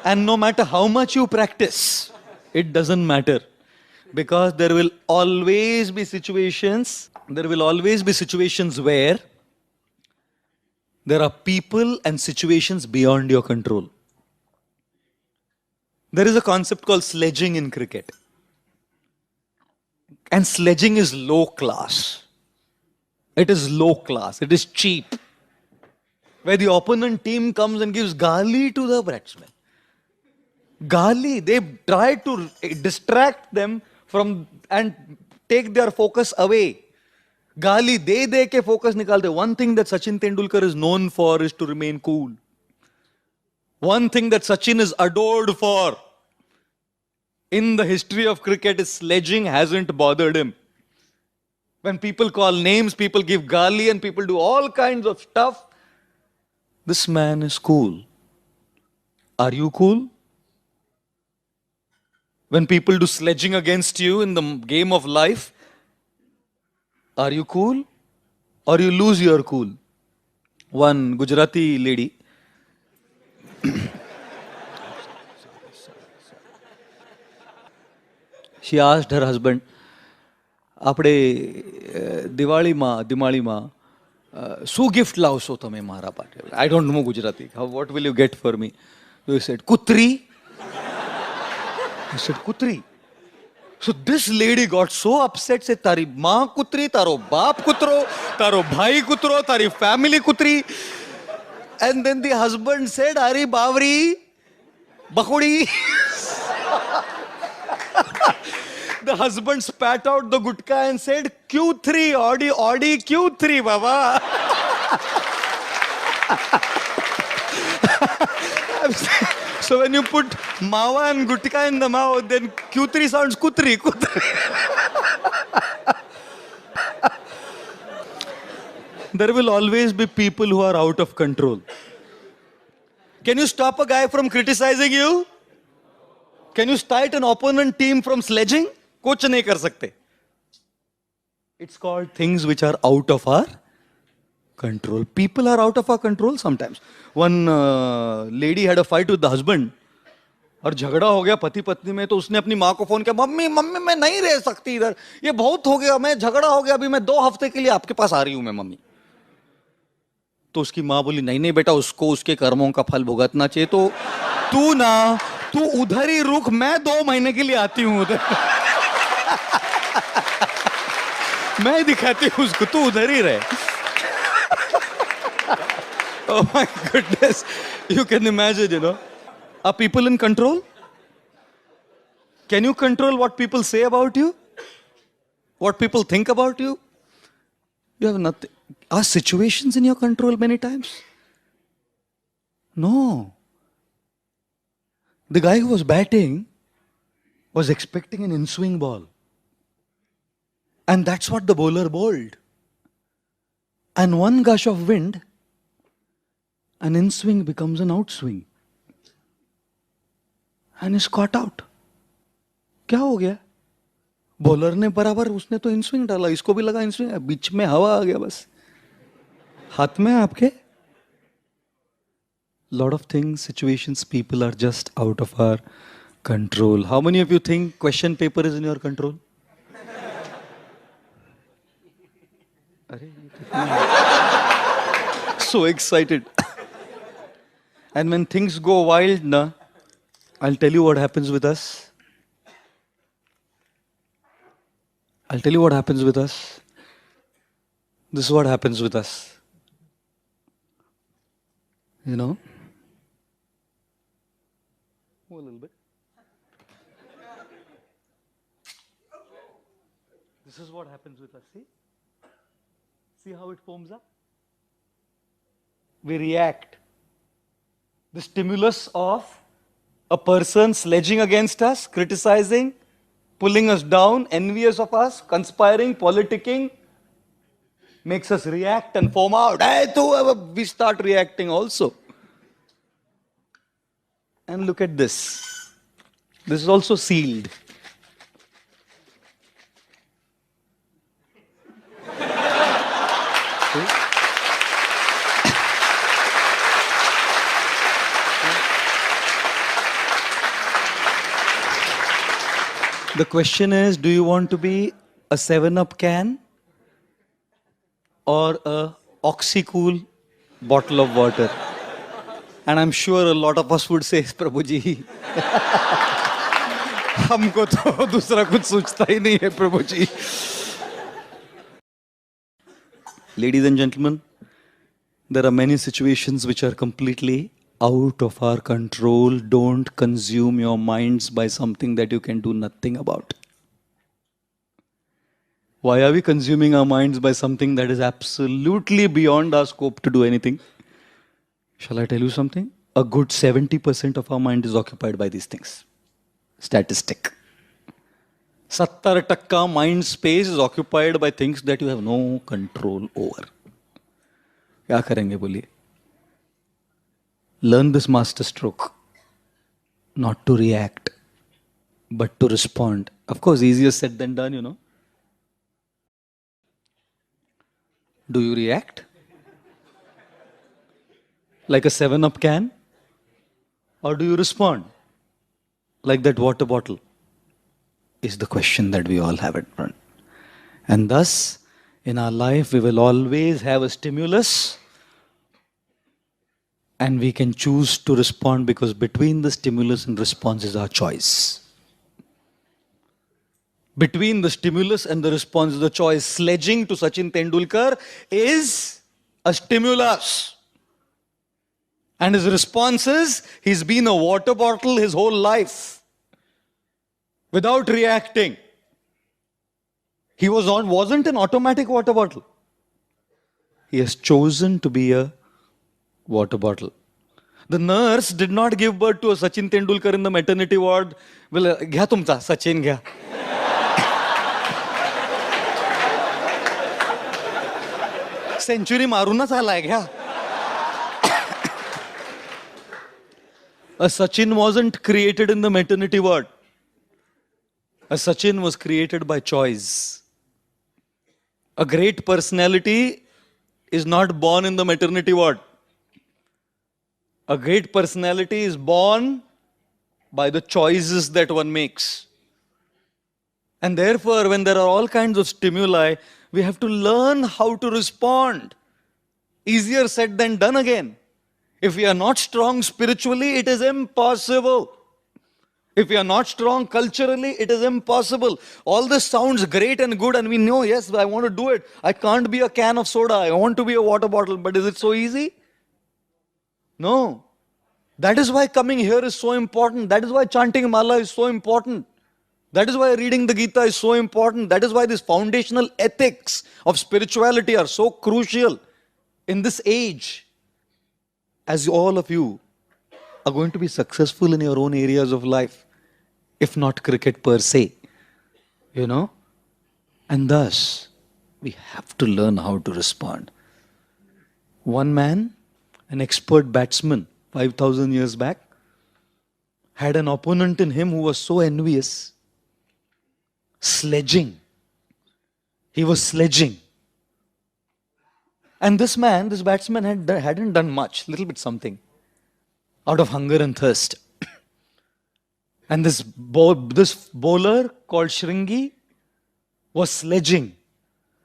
And no matter how much you practice, it doesn't matter. Because there will always be situations where there are people and situations beyond your control. There is a concept called sledging in cricket. And sledging is low class. It is low class. It is cheap. Where the opponent team comes and gives gali to the batsman. Gali. They try to distract them from and take their focus away. Gali de ke focus nikalte. One thing that Sachin Tendulkar is known for is to remain cool. One thing that Sachin is adored for in the history of cricket is sledging hasn't bothered him. When people call names, people give gali and people do all kinds of stuff. This man is cool. Are you cool? When people do sledging against you in the game of life, are you cool? Or you lose your cool? One Gujarati lady. She asked her husband, આપણે દિવાળીમાં શું gift લાવશો તમે મારા માટે? I don't know Gujarati. What will you get for me? So he said, kutri. He said, kutri. So this lady got so upset, said, તારી માં કૂતરી, તારો બાપ કૂતરો, તારો ભાઈ કૂતરો, તારી family કૂતરી. And then the husband said, Ari Bavri, Bakudi. The husband spat out the gutka and said, Q3, Audi Q3, Baba. So when you put mawa and gutka in the mouth, then Q3 sounds kutri. There will always be people who are out of control. Can you stop a guy from criticizing you? Can you stop an opponent team from sledging? Kuch nahi kar sakte. It's called things which are out of our control. People are out of our control sometimes. One lady had a fight with the husband. और झगड़ा हो गया पति पत्नी में, तो उसने अपनी माँ को फोन किया, मम्मी मैं नहीं रह सकती इधर, ये बहुत हो गया, मैं झगड़ा हो गया, अभी मैं 2 हफ्ते के लिए आपके पास आ रही हूं मैं मम्मी. तो उसकी माँ बोली, नहीं बेटा, उसको उसके कर्मों का फल भुगतना चाहिए, तो तू उधर ही रुक, मैं 2 महीने के लिए आती हूँ उधर. मैं दिखाती हूँ उसको, तू उधर ही रहे. Oh my goodness. You can imagine, you know. Are people in control? Can you control what people say about you? What people think about you? You have nothing. Are situations in your control many times? No. The guy who was batting was expecting an in-swing ball. And that's what the bowler bowled. And one gush of wind, an in-swing becomes an outswing. And is caught out. क्या हो गया? Bowler ने बराबर, उसने तो इन-स्विंग डाला, इसको भी लगा इन-स्विंग, बीच में हवा आ गया बस. हाथ में आपके. Lot of things, situations, people are just out of our control. How many of you think question paper is in your control? So excited. And when things go wild, I'll tell you what happens with us. I'll tell you what happens with us. This is what happens with us. You know? A little bit. This is what happens with us. See? See how it foams up? We react. The stimulus of a person sledging against us, criticizing, pulling us down, envious of us, conspiring, politicking, makes us react and foam out. We start reacting also. And look at this. This is also sealed. The question is, do you want to be a 7-Up can or a Oxycool bottle of water? And I'm sure a lot of us would say, Prabhu ji, हमको तो दूसरा कुछ सोचता ही नहीं है प्रभु जी. Ladies and gentlemen, there are many situations which are completely out of our control. Don't consume your minds by something that you can do nothing about. Why are we consuming our minds by something that is absolutely beyond our scope to do anything? Shall I tell you something? A good 70% of our mind is occupied by these things. Statistic. 70% mind space is occupied by things that you have no control over. क्या करेंगे बोलिए? Learn this master stroke. Not to react, but to respond. Of course, easier said than done, you know. Do you react? Like a 7-Up can? Or do you respond? Like that water bottle? Is the question that we all have at front. And thus, in our life, we will always have a stimulus and we can choose to respond because between the stimulus and response is our choice. Between the stimulus and the response is the choice. Sledging to Sachin Tendulkar is a stimulus. And his response is, he's been a water bottle his whole life. Without reacting. He wasn't an automatic water bottle. He has chosen to be a water bottle. The nurse did not give birth to a Sachin Tendulkar in the maternity ward. Well, घ्या तुमचा Sachin घ्या. Century मारूनच आलाय घ्या. A Sachin wasn't created in the maternity ward. A Sachin was created by choice. A great personality is not born in the maternity ward. A great personality is born by the choices that one makes. And therefore, when there are all kinds of stimuli, we have to learn how to respond. Easier said than done again. If we are not strong spiritually, it is impossible. If we are not strong culturally, it is impossible. All this sounds great and good and we know, yes, I want to do it. I can't be a can of soda. I want to be a water bottle. But is it so easy? No. That is why coming here is so important. That is why chanting Mala is so important. That is why reading the Gita is so important. That is why these foundational ethics of spirituality are so crucial in this age. As all of you are going to be successful in your own areas of life, if not cricket per se, you know. And thus, we have to learn how to respond. One man, an expert batsman, 5,000 years back, had an opponent in him who was so envious. Sledging. He was sledging. And this batsman hadn't done much, little bit something, out of hunger and thirst. And this bowler called Shringi was sledging,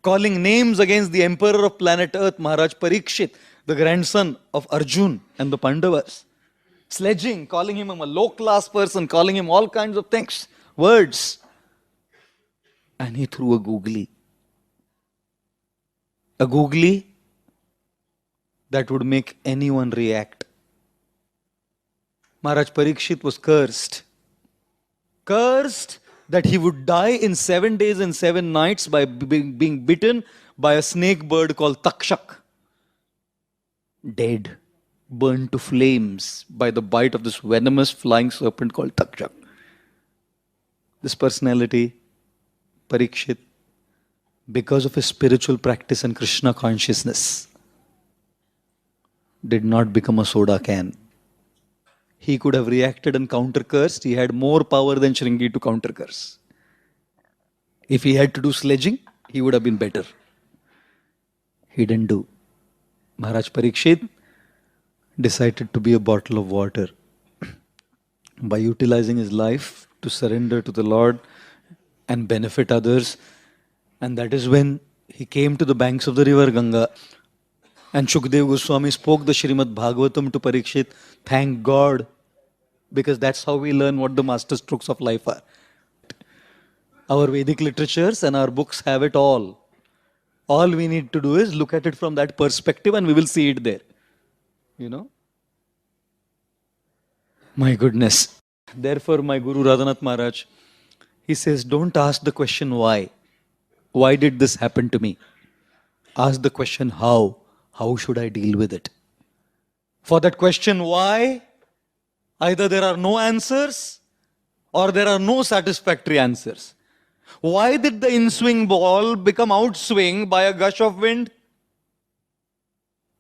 calling names against the emperor of planet Earth, Maharaj Parikshit, the grandson of Arjun and the Pandavas. Sledging, calling him a low-class person, calling him all kinds of things, words. And he threw a googly. A googly that would make anyone react. Maharaj Parikshit was cursed. Cursed that he would die in 7 days and 7 nights by being bitten by a snake bird called Takshak. Dead, burned to flames by the bite of this venomous flying serpent called Takshak. This personality, Parikshit, because of his spiritual practice and Krishna consciousness, did not become a soda can. He could have reacted and counter-cursed. He had more power than Shringi to counter-curse. If he had to do sledging, he would have been better. He didn't do. Maharaj Parikshit decided to be a bottle of water by utilizing his life to surrender to the Lord and benefit others. And that is when he came to the banks of the river Ganga. And Shukdev Goswami spoke the Srimad Bhagavatam to Parikshit. Thank God, because that's how we learn what the master strokes of life are. Our Vedic literatures and our books have it all. All we need to do is look at it from that perspective and we will see it there. You know? My goodness. Therefore, my Guru Radhanath Maharaj, he says, don't ask the question why. Why did this happen to me? Ask the question how. How should I deal with it? For that question why, either there are no answers or there are no satisfactory answers. Why did the in-swing ball become outswing by a gush of wind?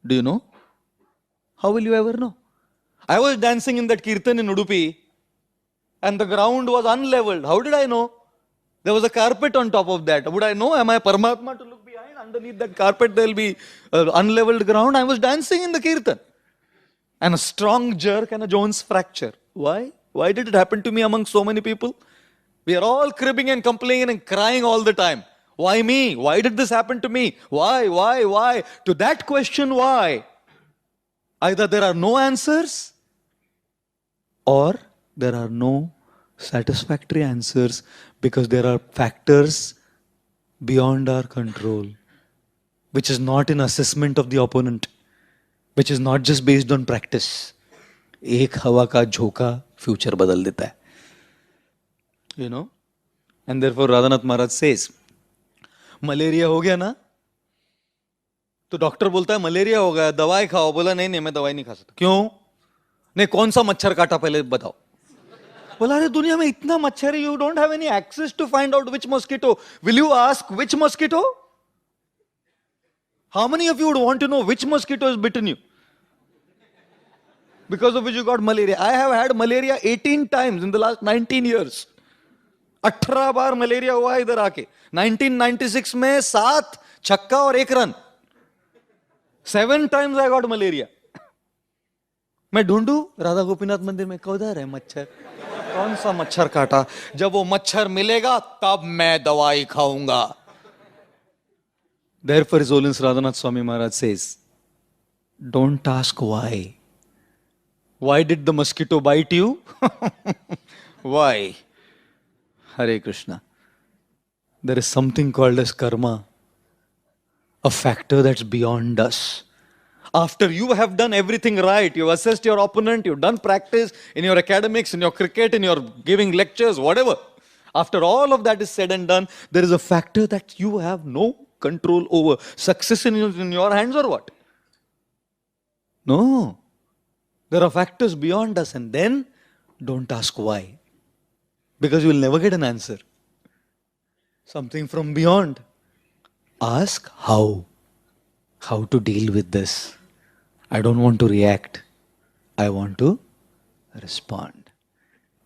Do you know? How will you ever know? I was dancing in that kirtan in Udupi and the ground was unleveled. How did I know? There was a carpet on top of that. Would I know? Am I Paramatma to look behind? Underneath that carpet there will be unleveled ground. I was dancing in the kirtan. And a strong jerk and a Jones fracture. Why? Why did it happen to me among so many people? We are all cribbing and complaining and crying all the time. Why me? Why did this happen to me? Why? To that question, why? Either there are no answers or there are no satisfactory answers because there are factors beyond our control, which is not an assessment of the opponent, which is not just based on practice. एक हवा का झोंका future बदल देता है. You know? And therefore Radhanath Maharaj says, malaria हो गया ना? तो डॉक्टर बोलता है मलेरिया हो गया, दवाई खाओ. बोला नहीं मैं दवाई नहीं खा सकता. क्यों? नहीं, कौन सा मच्छर काटा पहले बताओ. बोला अरे दुनिया में इतना मच्छर है, you don't have any access to find out which mosquito. Will you ask which mosquito? How many of you would want to know which mosquito has bitten you? Because of which you got malaria. I have had malaria 18 times in the last 19 years. 18 bar malaria हुआ इधर आके. 1996 में 7 छक्का और 1 run. 7 times I got malaria. मैं ढूंढू राधा गोपीनाथ मंदिर में किधर है मच्छर, कौन सा मच्छर काटा. जब वो मच्छर मिलेगा तब मैं दवाई खाऊंगा. Therefore His Holiness Radhanath Swami Maharaj says, don't ask why. Why did the mosquito bite you? Why? Hare Krishna. There is something called as karma, a factor that's beyond us. After you have done everything right, you've assessed your opponent, you've done practice in your academics, in your cricket, in your giving lectures, whatever. After all of that is said and done, there is a factor that you have no control over. Success in your hands or what? No. There are factors beyond us, and then don't ask why. Because you will never get an answer. Something from beyond. Ask how. How to deal with this. I don't want to react. I want to respond.